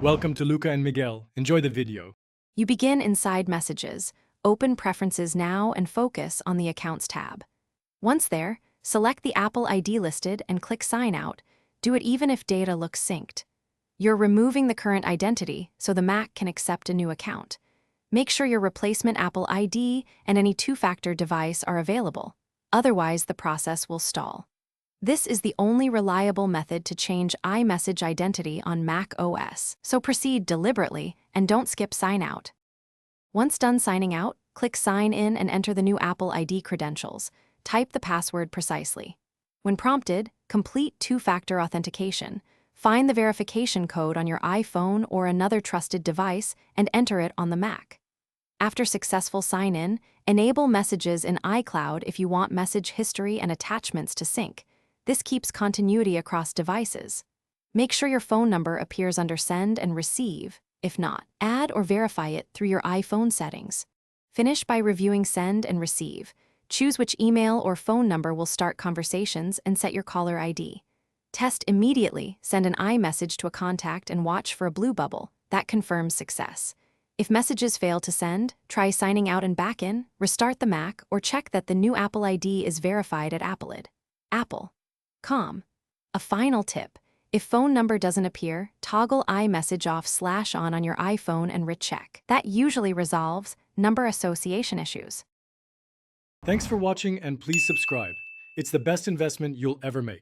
Welcome to Luca and Miguel. Enjoy the video. You begin inside Messages, open Preferences now and focus on the Accounts tab. Once there, select the Apple ID listed and click Sign Out. Do it even if data looks synced. You're removing the current identity so the Mac can accept a new account. Make sure your replacement Apple ID and any two-factor device are available. Otherwise, the process will stall. This is the only reliable method to change iMessage identity on Mac OS, so proceed deliberately and don't skip Sign Out. Once done signing out, click Sign In and enter the new Apple ID credentials. Type the password precisely. When prompted, complete two-factor authentication. Find the verification code on your iPhone or another trusted device and enter it on the Mac. After successful sign-in, enable Messages in iCloud if you want message history and attachments to sync. This keeps continuity across devices. Make sure your phone number appears under Send and Receive. If not, add or verify it through your iPhone settings. Finish by reviewing Send and Receive. Choose which email or phone number will start conversations and set your caller ID. Test immediately, send an iMessage to a contact and watch for a blue bubble. That confirms success. If messages fail to send, try signing out and back in, restart the Mac, or check that the new Apple ID is verified at Appleid. Apple.com. A final tip: if phone number doesn't appear, toggle iMessage off/on your iPhone and recheck. That usually resolves number association issues. Thanks for watching and please subscribe. It's the best investment you'll ever make.